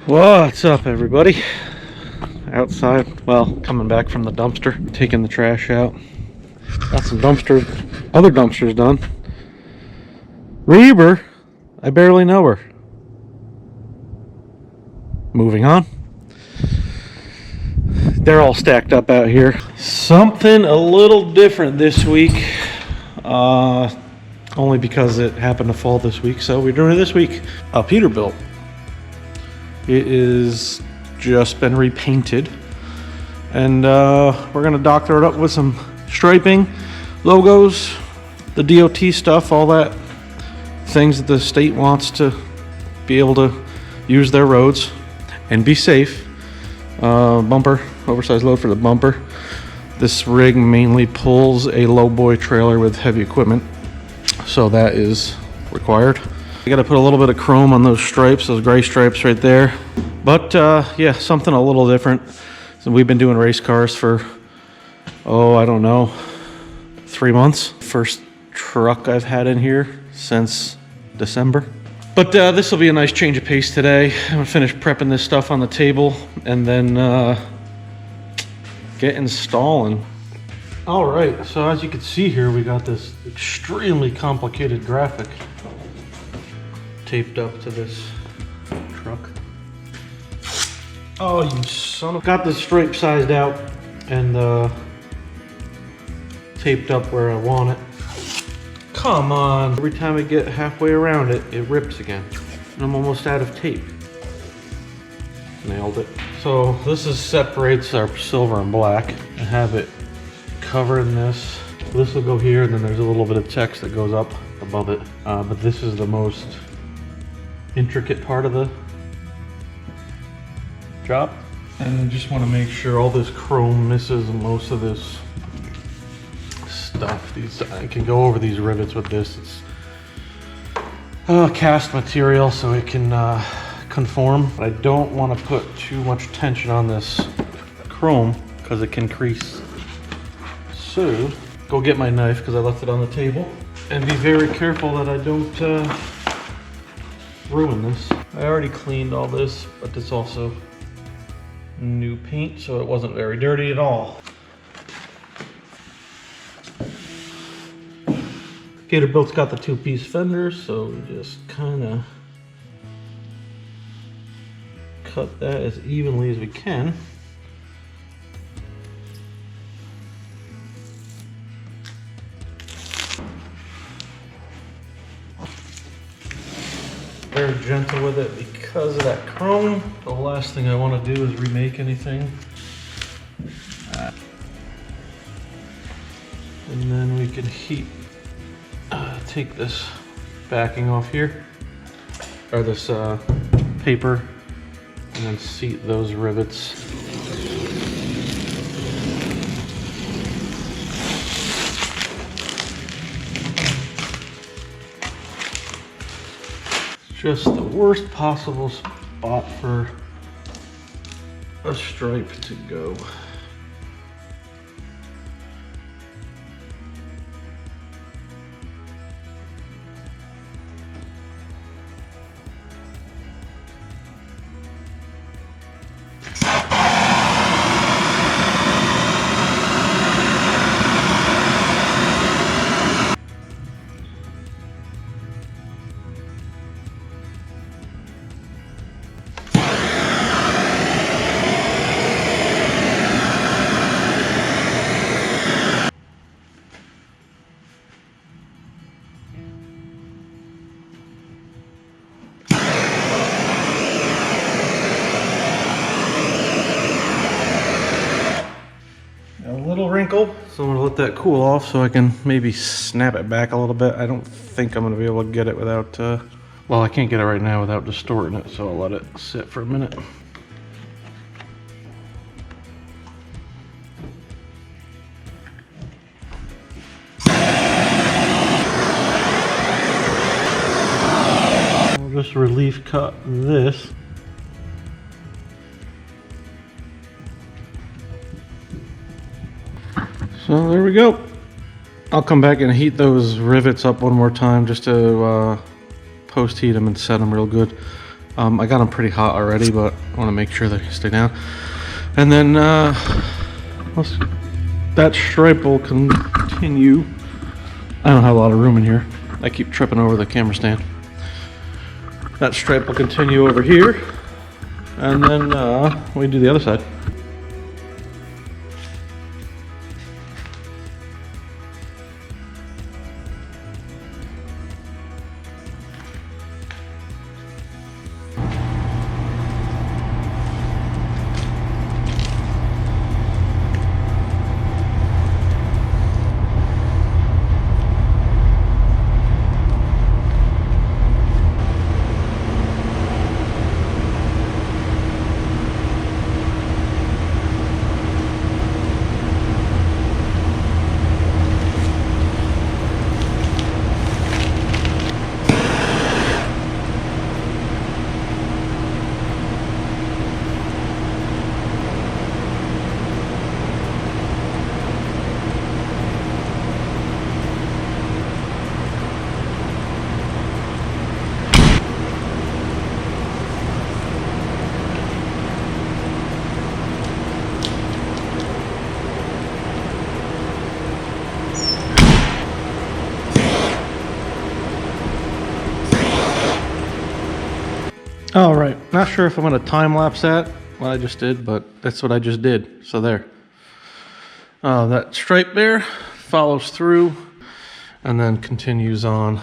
What's up, everybody? Outside, well, coming back from the dumpster, taking the trash out. Got some other dumpsters done. Reber, I barely know her. Moving on. They're all stacked up out here. Something a little different this week. Only because it happened to fall this week, so we're doing it this week. A Peterbilt. It is just been repainted, and we're gonna doctor it up with some striping, logos, the DOT stuff, all that things that the state wants to be able to use their roads and be safe. Bumper, oversized load for the bumper. This rig mainly pulls a lowboy trailer with heavy equipment, so that is required. I got to put a little bit of chrome on those stripes, those gray stripes right there. But yeah, something a little different. So we've been doing race cars for, I don't know, 3 months. First truck I've had in here since December. But this will be a nice change of pace today. I'm gonna finish prepping this stuff on the table and then get installing. All right, so as you can see here, we got this extremely complicated graphic taped up to this truck. Oh, you son of... Got the stripe sized out and taped up where I want it. Come on. Every time I get halfway around it, it rips again. And I'm almost out of tape. Nailed it. So this separates our silver and black. I have it covered in this. This will go here, and then there's a little bit of text that goes up above it. But this is the most intricate part of the job. And I just want to make sure all this chrome misses most of this stuff. I can go over these rivets with this. It's cast material, so it can conform. But I don't want to put too much tension on this chrome because it can crease. So, go get my knife because I left it on the table. And be very careful that I don't ruin this. I already cleaned all this, but it's also new paint, so it wasn't very dirty at all. Peterbilt's got the two-piece fenders, so we just kind of cut that as evenly as we can. Very gentle with it because of that chrome. The last thing I want to do is remake anything. And then we can take this backing off here, or this paper, and then seat those rivets. Just the worst possible spot for a stripe to go. Wrinkle, so I'm gonna let that cool off so I can maybe snap it back a little bit. I don't think I'm gonna be able to get it without well, I can't get it right now without distorting it, so I'll let it sit for a minute. I'll just relief cut this. So there we go. I'll come back and heat those rivets up one more time just to post heat them and set them real good. I got them pretty hot already, but I want to make sure they stay down. And then that stripe will continue. I don't have a lot of room in here. I keep tripping over the camera stand. That stripe will continue over here, and then we do the other side. All right, not sure if I'm gonna time lapse that, what I just did, but that's what I just did, so there. That stripe there follows through and then continues on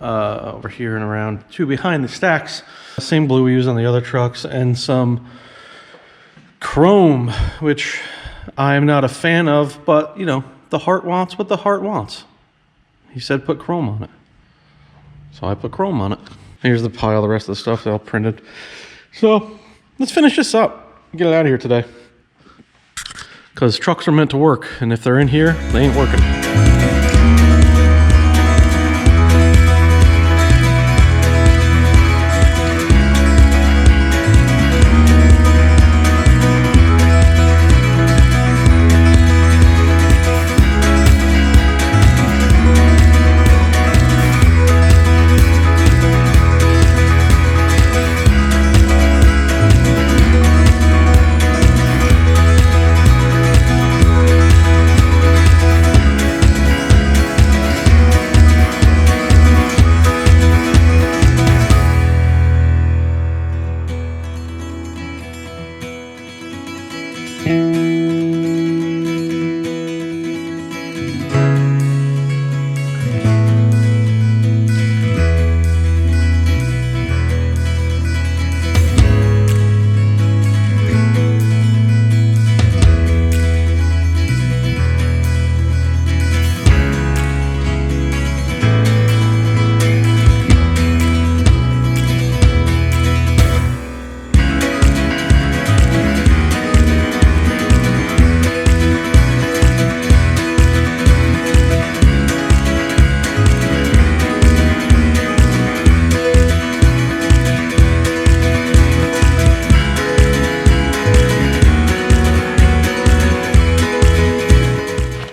over here and around to behind the stacks. Same blue we use on the other trucks, and some chrome, which I'm not a fan of, but you know, the heart wants what the heart wants. He said put chrome on it, so I put chrome on it. Here's the pile, the rest of the stuff they all printed. So let's finish this up, get it out of here today. Because trucks are meant to work, and if they're in here, they ain't working.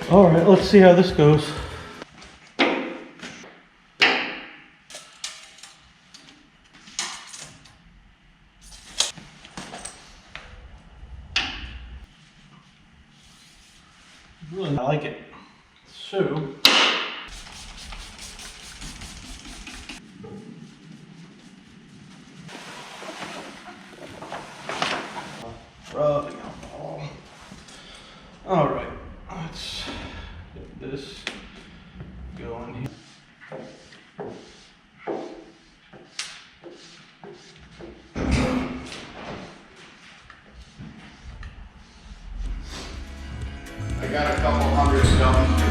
All right, let's see how this goes. I like it. So, rubbing alcohol. All right, let's get this going here. I got a couple hundred stones.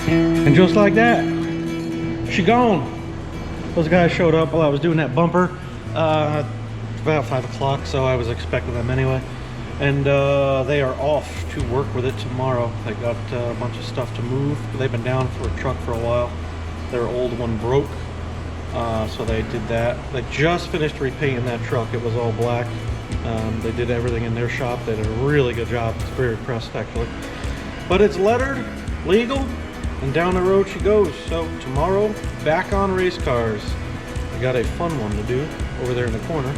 And just like that, she gone. Those guys showed up while I was doing that bumper about 5 o'clock, so I was expecting them anyway. And they are off to work with it tomorrow. They got a bunch of stuff to move. They've been down for a truck for a while. Their old one broke, so they did that. They just finished repainting that truck. It was all black. They did everything in their shop. They did a really good job. I was very impressed, actually. But it's lettered, legal, and down the road she goes. So tomorrow, back on race cars. I got a fun one to do over there in the corner.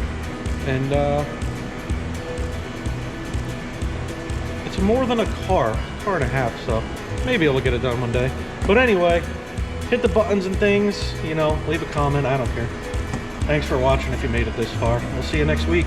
And it's more than a car and a half, so maybe I'll get it done one day. But anyway, hit the buttons and things, you know, leave a comment, I don't care. Thanks for watching if you made it this far. We'll see you next week.